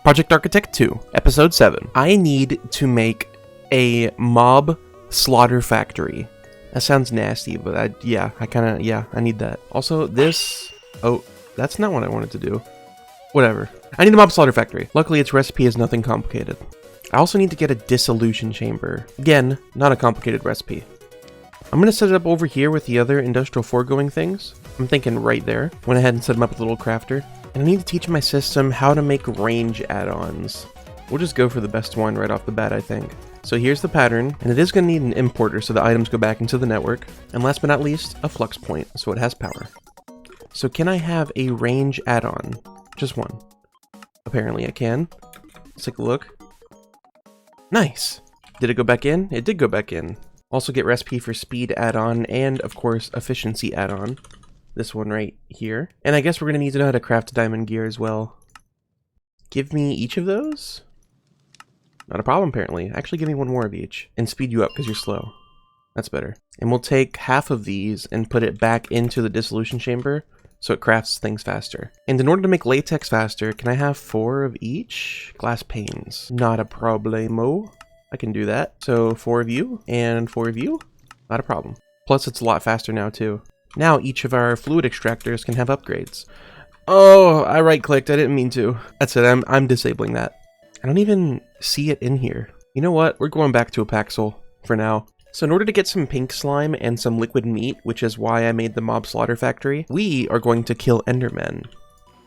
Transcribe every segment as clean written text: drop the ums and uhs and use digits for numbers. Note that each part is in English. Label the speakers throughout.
Speaker 1: Project Architect 2, Episode 7. I need to make a mob slaughter factory. That sounds nasty, but I need that. Also, oh, that's not what I wanted to do. Whatever. I need a mob slaughter factory. Luckily, its recipe is nothing complicated. I also need to get a dissolution chamber. Again, not a complicated recipe. I'm going to set it up over here with the other industrial foregoing things. I'm thinking right there. Went ahead and set them up with a little crafter. And I need to teach my system how to make range add-ons. We'll just go for the best one right off the bat, I think. So here's the pattern, and it is going to need an importer so the items go back into the network. And last but not least, a flux point, so it has power. So can I have a range add-on? Just one. Apparently I can. Let's take a look. Nice! Did it go back in? It did go back in. Also get recipe for speed add-on and, of course, efficiency add-on. This one right here. And I guess we're going to need to know how to craft a diamond gear as well. Give me each of those? Not a problem, apparently. Actually, give me one more of each. And speed you up because you're slow. That's better. And we'll take half of these and put it back into the dissolution chamber so it crafts things faster. And in order to make latex faster, can I have 4 of each? Glass panes. Not a problemo. I can do that. So 4 of you and 4 of you. Not a problem. Plus, it's a lot faster now, too. Now each of our fluid extractors can have upgrades. Oh, I right-clicked. I didn't mean to. That's it. I'm disabling that. I don't even see it in here. You know what? We're going back to a Paxel for now. So in order to get some pink slime and some liquid meat, which is why I made the mob slaughter factory, we are going to kill endermen.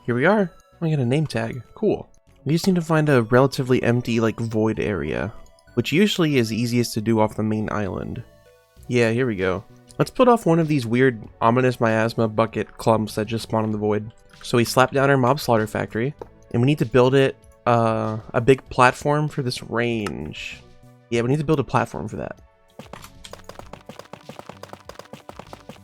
Speaker 1: Here we are. I got a name tag. Cool. We just need to find a relatively empty, like, void area, which usually is easiest to do off the main island. Yeah, here we go. Let's put off one of these weird, ominous miasma bucket clumps that just spawn in the void. So we slap down our mob slaughter factory, and we need to build it a big platform for this range. Yeah, we need to build a platform for that.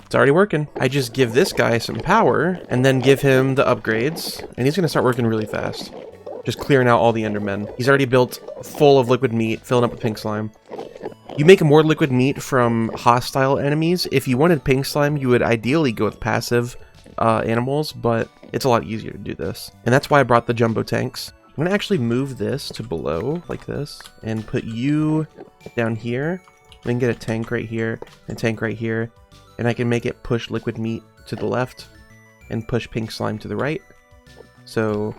Speaker 1: It's already working. I just give this guy some power, and then give him the upgrades, and he's going to start working really fast. Just clearing out all the endermen. He's already built full of liquid meat, filling up with pink slime. You make more liquid meat from hostile enemies. If you wanted pink slime, you would ideally go with passive animals, but it's a lot easier to do this. And that's why I brought the jumbo tanks. I'm going to actually move this to below, like this, and put you down here. Then get a tank right here, and a tank right here, and I can make it push liquid meat to the left, and push pink slime to the right. So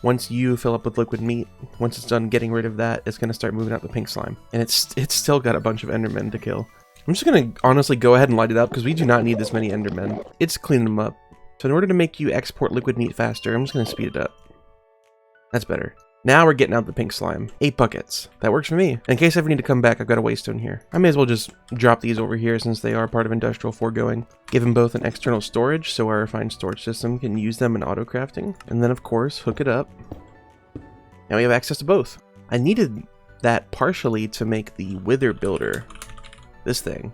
Speaker 1: once you fill up with liquid meat, once it's done getting rid of that, it's going to start moving out the pink slime. And it's still got a bunch of endermen to kill. I'm just going to honestly go ahead and light it up because we do not need this many endermen. It's cleaning them up. So in order to make you export liquid meat faster, I'm just going to speed it up. That's better. Now we're getting out the pink slime. 8 buckets. That works for me. In case I ever need to come back, I've got a waystone here. I may as well just drop these over here since they are part of industrial foregoing. Give them both an external storage so our refined storage system can use them in auto crafting. And then of course, hook it up. Now we have access to both. I needed that partially to make the wither builder. This thing.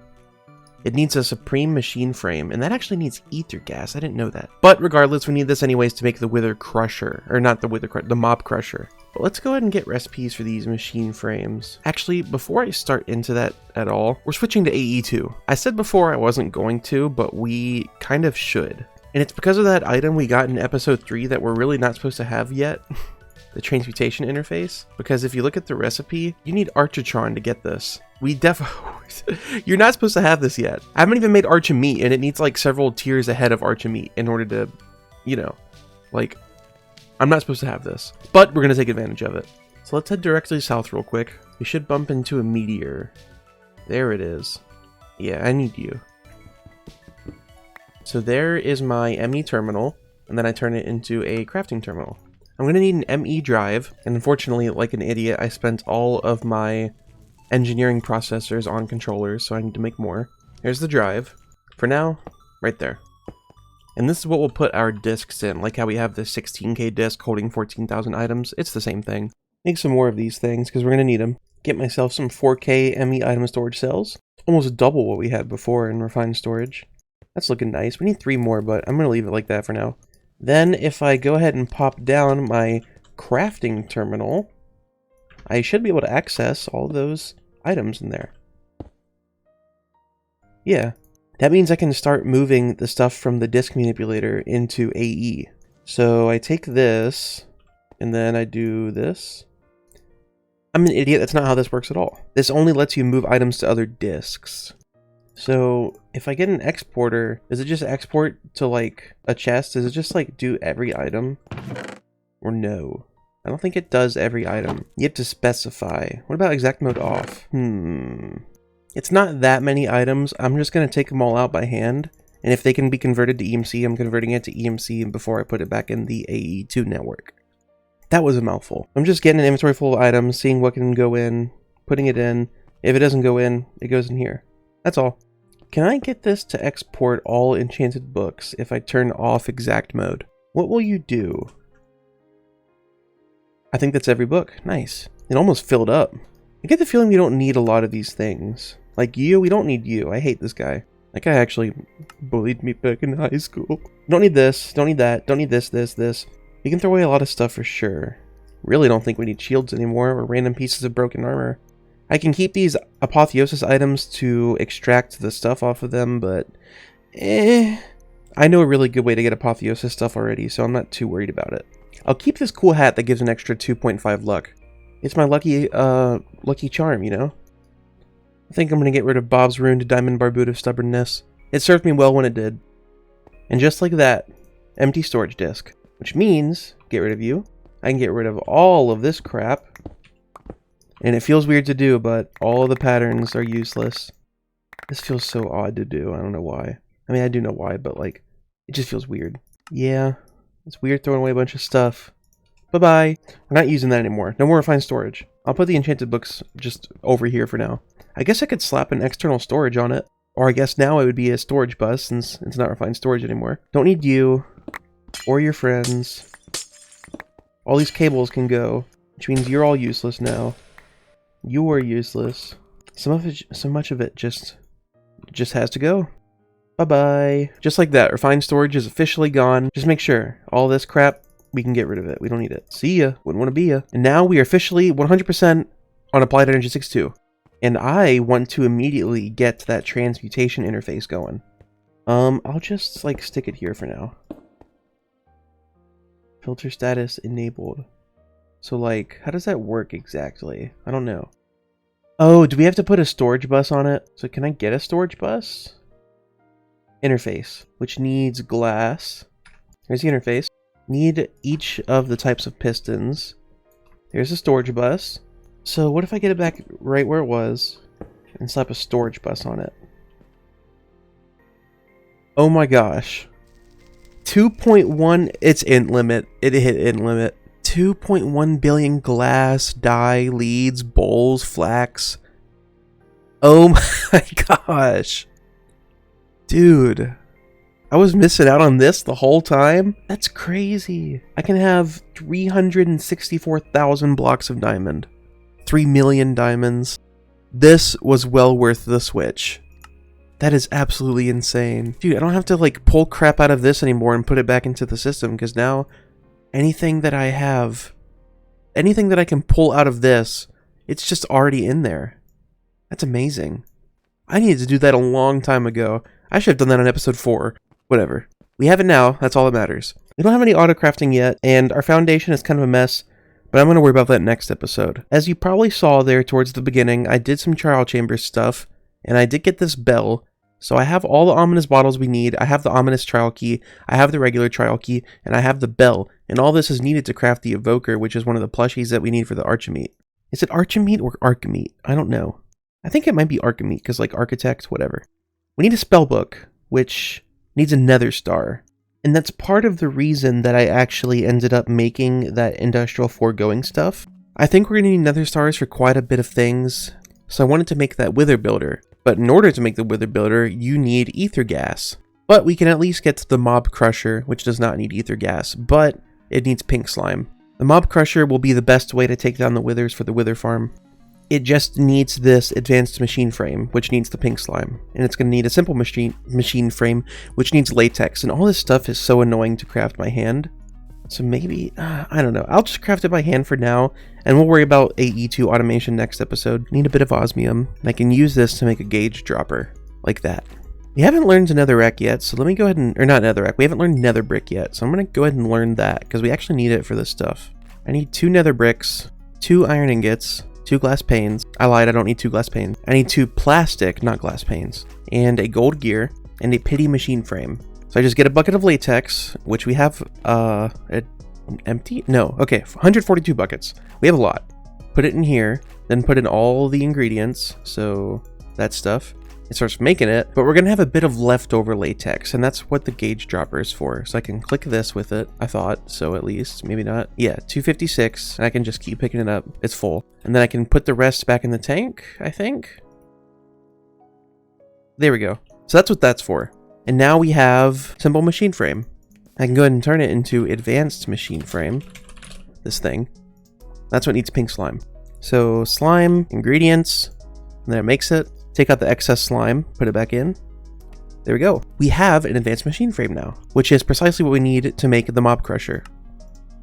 Speaker 1: It needs a supreme machine frame, and that actually needs ether gas. I didn't know that. But regardless, we need this anyways to make the wither crusher. Or not the wither crusher, the mob crusher. But let's go ahead and get recipes for these machine frames. Actually, before I start into that at all, we're switching to AE2. I said before I wasn't going to, but we kind of should. And it's because of that item we got in episode 3 that we're really not supposed to have yet. The transmutation interface. Because if you look at the recipe, you need Architron to get this. You're not supposed to have this yet. I haven't even made Archimeat, and it needs like several tiers ahead of Archimeat in order to, you know, like, I'm not supposed to have this. But we're going to take advantage of it. So let's head directly south real quick. We should bump into a meteor. There it is. Yeah, I need you. So there is my ME terminal, and then I turn it into a crafting terminal. I'm going to need an ME drive, and unfortunately, like an idiot, I spent all of my engineering processors on controllers, so I need to make more. Here's the drive. For now, right there. And this is what we'll put our discs in, like how we have this 16K disc holding 14,000 items. It's the same thing. Make some more of these things, because we're going to need them. Get myself some 4K ME item storage cells. Almost double what we had before in refined storage. That's looking nice. We need 3 more, but I'm going to leave it like that for now. Then if I go ahead and pop down my crafting terminal, I should be able to access all those items in there. Yeah, that means I can start moving the stuff from the disk manipulator into AE. So I take this, and then I do this. I'm an idiot, that's not how this works at all. This only lets you move items to other disks. So if I get an exporter, does it just export to like a chest? Does it just like do every item? Or no? I don't think it does every item. You have to specify. What about exact mode off? It's not that many items. I'm just going to take them all out by hand. And if they can be converted to EMC, I'm converting it to EMC before I put it back in the AE2 network. That was a mouthful. I'm just getting an inventory full of items, seeing what can go in, putting it in. If it doesn't go in, it goes in here. That's all. Can I get this to export all enchanted books if I turn off exact mode? What will you do? I think that's every book. Nice. It almost filled up. I get the feeling we don't need a lot of these things. Like you, we don't need you. I hate this guy. That guy actually bullied me back in high school. Don't need this. Don't need that. Don't need this. You can throw away a lot of stuff for sure. Really don't think we need shields anymore or random pieces of broken armor. I can keep these apotheosis items to extract the stuff off of them, but I know a really good way to get apotheosis stuff already, so I'm not too worried about it. I'll keep this cool hat that gives an extra 2.5 luck. It's my lucky charm, you know? I think I'm going to get rid of Bob's ruined diamond barboot of stubbornness. It served me well when it did. And just like that, empty storage disk. Which means, get rid of you. I can get rid of all of this crap. And it feels weird to do, but all of the patterns are useless. This feels so odd to do. I don't know why. I mean, I do know why, but like, it just feels weird. Yeah, it's weird throwing away a bunch of stuff. Bye-bye. We're not using that anymore. No more refined storage. I'll put the enchanted books just over here for now. I guess I could slap an external storage on it. Or I guess now it would be a storage bus since it's not refined storage anymore. Don't need you. Or your friends. All these cables can go. Which means you're all useless now. You are useless. So much of it just has to go. Bye-bye. Just like that, refined storage is officially gone. Just make sure. All this crap, we can get rid of it. We don't need it. See ya. Wouldn't want to be ya. And now we are officially 100% on Applied Energy 6.2. And I want to immediately get that transmutation interface going. I'll just, like, stick it here for now. Filter status enabled. So, like, how does that work exactly? I don't know. Oh, do we have to put a storage bus on it? So can I get a storage bus? Interface, which needs glass. Here's the interface. Need each of the types of pistons. There's a storage bus. So what if I get it back right where it was and slap a storage bus on it? Oh my gosh. 2.1, it's int limit. It hit int limit. 2.1 billion glass, dye, leads, bowls, flax. Oh my gosh. Dude. I was missing out on this the whole time? That's crazy. I can have 364,000 blocks of diamond. 3 million diamonds. This was well worth the switch. That is absolutely insane. Dude, I don't have to like pull crap out of this anymore and put it back into the system because now anything that I have, anything that I can pull out of this, it's just already in there. That's amazing. I needed to do that a long time ago. I should have done that on episode 4. Whatever. We have it now, that's all that matters. We don't have any auto crafting yet, and our foundation is kind of a mess, but I'm going to worry about that next episode. As you probably saw there towards the beginning, I did some trial chamber stuff, and I did get this bell. So I have all the ominous bottles we need, I have the ominous trial key, I have the regular trial key, and I have the bell. And all this is needed to craft the evoker, which is one of the plushies that we need for the Archimeat. Is it Archimeat or Archimeat? I don't know. I think it might be Archimeat, because like architect, whatever. We need a spellbook, which needs a nether star. And that's part of the reason that I actually ended up making that industrial foregoing stuff. I think we're going to need nether stars for quite a bit of things. So I wanted to make that wither builder. But in order to make the wither builder, you need ether gas. But we can at least get to the mob crusher, which does not need ether gas, but it needs pink slime. The mob crusher will be the best way to take down the withers for the wither farm. It just needs this advanced machine frame, which needs the pink slime. And it's going to need a simple machine frame, which needs latex. And all this stuff is so annoying to craft by hand. So maybe, I don't know. I'll just craft it by hand for now, and we'll worry about AE2 automation next episode. Need a bit of osmium, and I can use this to make a gauge dropper, like that. We haven't learned netherrack yet, so let me go ahead and, or not netherrack, we haven't learned nether brick yet, so I'm going to go ahead and learn that, because we actually need it for this stuff. I need 2 nether bricks, 2 iron ingots, 2 glass panes. I lied, I don't need 2 glass panes. I need 2 plastic, not glass panes, and a gold gear, and a pity machine frame. So I just get a bucket of latex, which we have, empty? No, okay, 142 buckets. We have a lot. Put it in here, then put in all the ingredients, so that stuff. It starts making it, but we're gonna have a bit of leftover latex, and that's what the gauge dropper is for. So I can click this with it, I thought, so at least, maybe not. Yeah, 256, and I can just keep picking it up. It's full. And then I can put the rest back in the tank, I think? There we go. So that's what that's for. And now we have simple machine frame. I can go ahead and turn it into advanced machine frame. This thing. That's what needs pink slime. So slime, ingredients, and then it makes it. Take out the excess slime, put it back in. There we go. We have an advanced machine frame now, which is precisely what we need to make the mob crusher.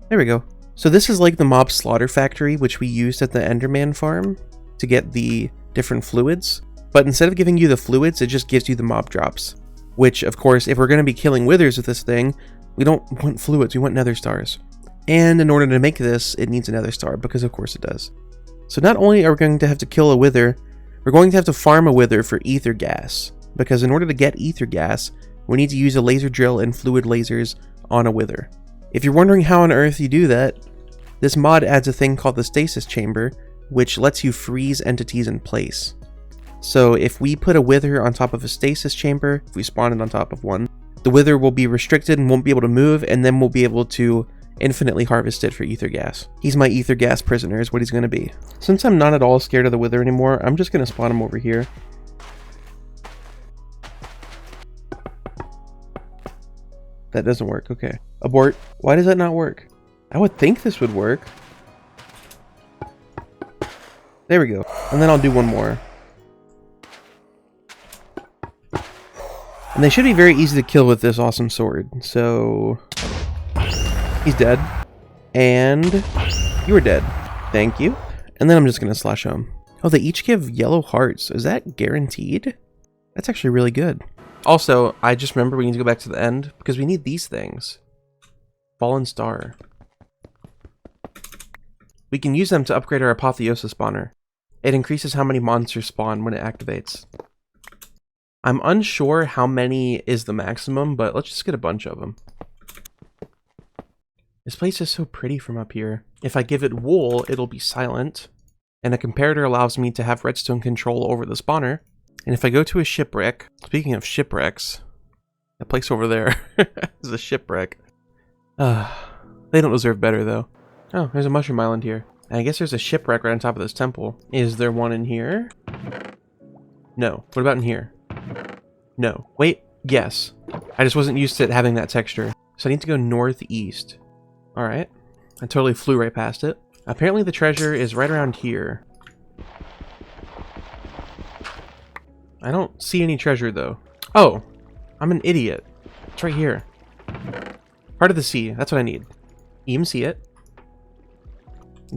Speaker 1: There we go. So this is like the mob slaughter factory, which we used at the Enderman farm to get the different fluids. But instead of giving you the fluids, it just gives you the mob drops. Which, of course, if we're going to be killing withers with this thing, we don't want fluids, we want nether stars. And in order to make this, it needs a nether star, because of course it does. So not only are we going to have to kill a wither, we're going to have to farm a wither for ether gas. Because in order to get ether gas, we need to use a laser drill and fluid lasers on a wither. If you're wondering how on earth you do that, this mod adds a thing called the stasis chamber, which lets you freeze entities in place. So if we put a wither on top of a stasis chamber, if we spawn it on top of one, the wither will be restricted and won't be able to move, and then we'll be able to infinitely harvest it for ether gas. He's my ether gas prisoner is what he's going to be. Since I'm not at all scared of the wither anymore, I'm just going to spawn him over here. That doesn't work, okay. Abort. Why does that not work? I would think this would work. There we go. And then I'll do one more. And they should be very easy to kill with this awesome sword. So he's dead. And you are dead. Thank you. And then I'm just going to slash home. Oh, they each give yellow hearts. Is that guaranteed? That's actually really good. Also, I just remember we need to go back to the end because we need these things. Fallen Star. We can use them to upgrade our Apotheosis spawner. It increases how many monsters spawn when it activates. I'm unsure how many is the maximum, but let's just get a bunch of them. This place is so pretty from up here. If I give it wool, it'll be silent. And a comparator allows me to have redstone control over the spawner. And if I go to a shipwreck, speaking of shipwrecks, that place over there is a shipwreck. They don't deserve better though. Oh, there's a mushroom island here. And I guess there's a shipwreck right on top of this temple. Is there one in here? No. What about in here? No. Wait, yes. I just wasn't used to it having that texture. So I need to go northeast. Alright. I totally flew right past it. Apparently the treasure is right around here. I don't see any treasure though. Oh! I'm an idiot. It's right here. Heart of the Sea. That's what I need. EMC it.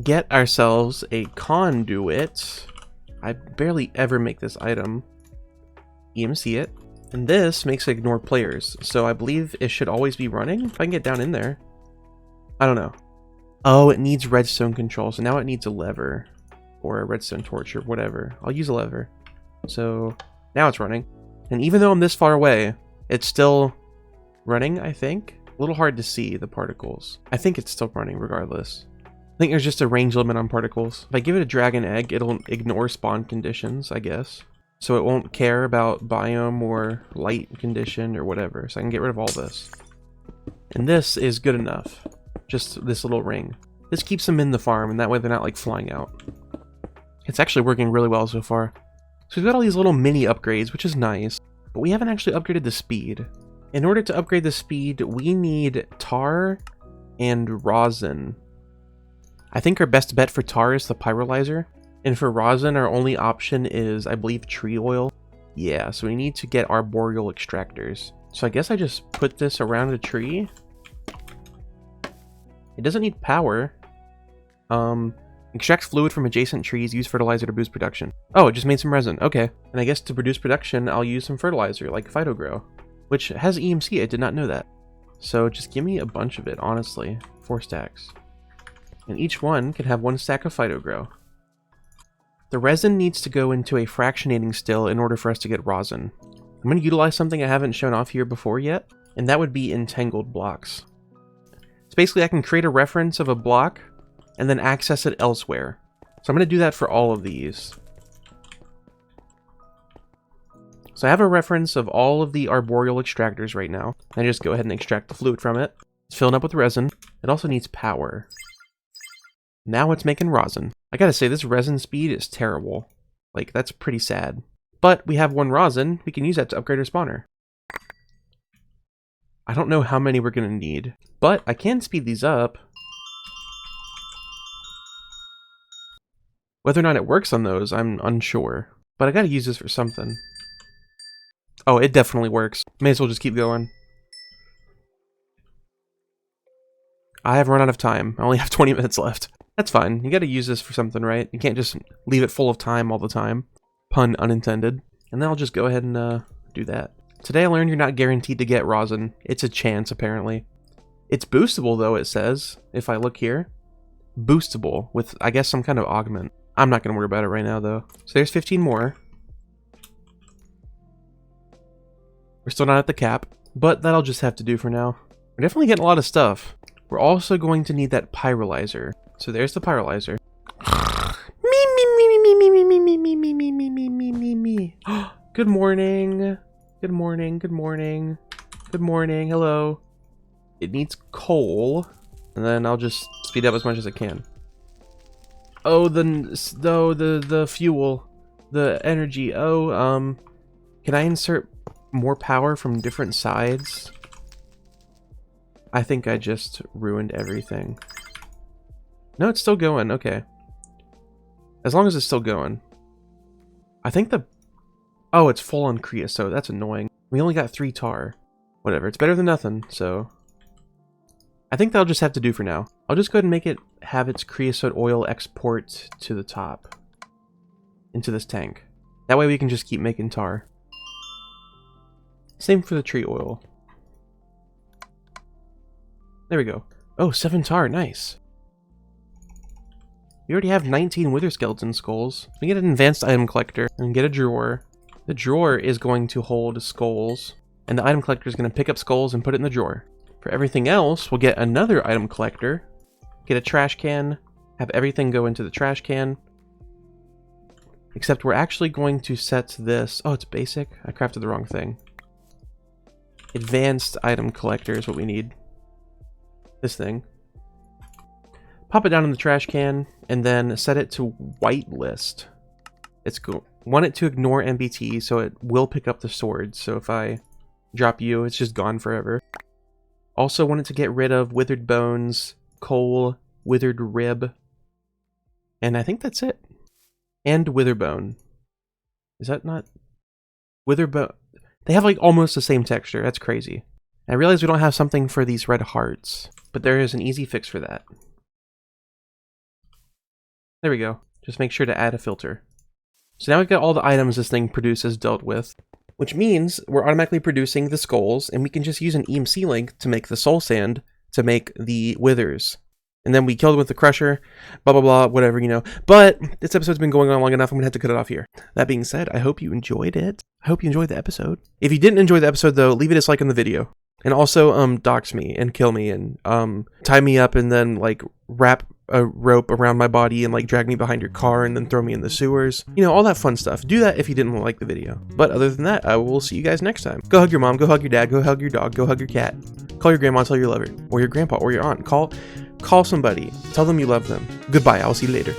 Speaker 1: Get ourselves a conduit. I barely ever make this item. EMC it. And this makes it ignore players. So I believe it should always be running. If I can get down in there. I don't know. Oh, it needs redstone control. So now it needs a lever. Or a redstone torch or whatever. I'll use a lever. So now it's running. And even though I'm this far away, it's still running, I think. A little hard to see the particles. I think it's still running regardless. I think there's just a range limit on particles. If I give it a dragon egg, it'll ignore spawn conditions, I guess. So it won't care about biome or light condition or whatever. So I can get rid of all this. And this is good enough. Just this little ring. This keeps them in the farm, and that way they're not like flying out. It's actually working really well so far. So we've got all these little mini upgrades, which is nice, but we haven't actually upgraded the speed. In order to upgrade the speed, we need tar and rosin. I think our best bet for tar is the pyrolyzer, and for rosin our only option is, I believe, tree oil. Yeah, so we need to get arboreal extractors. So I guess I just put this around a tree. It doesn't need power. Extract fluid from adjacent trees, use fertilizer to boost production. Oh, it just made some resin. Okay. And I guess to produce production, I'll use some fertilizer, like PhytoGrow, which has EMC. I did not know that. So just give me a bunch of it, honestly. 4 stacks. And each one can have 1 stack of PhytoGrow. The resin needs to go into a fractionating still in order for us to get rosin. I'm going to utilize something I haven't shown off here before yet, and that would be entangled blocks. So basically I can create a reference of a block and then access it elsewhere. So I'm going to do that for all of these. So I have a reference of all of the arboreal extractors right now. I just go ahead and extract the fluid from it. It's filling up with resin. It also needs power. Now it's making rosin. I gotta say, this resin speed is terrible. Like, that's pretty sad. But we have 1 rosin. We can use that to upgrade our spawner. I don't know how many we're gonna need, but I can speed these up. Whether or not it works on those, I'm unsure. But I gotta use this for something. Oh, it definitely works. May as well just keep going. I have run out of time. I only have 20 minutes left. That's fine. You gotta use this for something, right? You can't just leave it full of time all the time. Pun unintended. And then I'll just go ahead and do that. Today I learned you're not guaranteed to get rosin. It's a chance, apparently. It's boostable, though, it says. If I look here. Boostable with, I guess, some kind of augment. I'm not going to worry about it right now, though. So there's 15 more. We're still not at the cap, but that'll just have to do for now. We're definitely getting a lot of stuff. We're also going to need that pyrolyzer. So there's the pyrolyzer. Good morning. Good morning. Good morning. Good morning. Hello. It needs coal, and then I'll just speed up as much as I can. Oh, the fuel, the energy. Oh, can I insert more power from different sides? I think I just ruined everything. No, it's still going. Okay. As long as it's still going. I think the... Oh, it's full on creosote. That's annoying. We only got 3 tar. Whatever. It's better than nothing, so... I think that'll just have to do for now. I'll just go ahead and make it have its creosote oil export to the top. Into this tank. That way we can just keep making tar. Same for the tree oil. There we go. Oh, 7 tar. Nice. We already have 19 wither skeleton skulls. We get an advanced item collector and get a drawer. The drawer is going to hold skulls, and the item collector is going to pick up skulls and put it in the drawer. For everything else, we'll get another item collector, get a trash can, have everything go into the trash can. Except we're actually going to set this... Oh, it's basic? I crafted the wrong thing. Advanced item collector is what we need. This thing. Pop it down in the trash can, and then set it to whitelist. It's cool. Want it to ignore MBT, so it will pick up the sword. So if I drop you, it's just gone forever. Also want it to get rid of withered bones, coal, withered rib, and I think that's it. And witherbone. Is that not... Witherbone... They have like almost the same texture. That's crazy. I realize we don't have something for these red hearts, but there is an easy fix for that. There we go. Just make sure to add a filter. So now we've got all the items this thing produces dealt with, which means we're automatically producing the skulls, and we can just use an EMC link to make the soul sand to make the withers. And then we kill them with the crusher, blah, blah, blah, whatever, you know. But this episode's been going on long enough, I'm going to have to cut it off here. That being said, I hope you enjoyed it. I hope you enjoyed the episode. If you didn't enjoy the episode, though, leave a dislike on the video. And also, dox me and kill me and tie me up and then, like, wrap a rope around my body and, like, drag me behind your car and then throw me in the sewers. You know, all that fun stuff. Do that if you didn't like the video. But other than that, I will see you guys next time. Go hug your mom, go hug your dad, go hug your dog, go hug your cat. Call your grandma, tell your lover, or your grandpa, or your aunt. Call somebody. Tell them you love them. Goodbye. I'll see you later.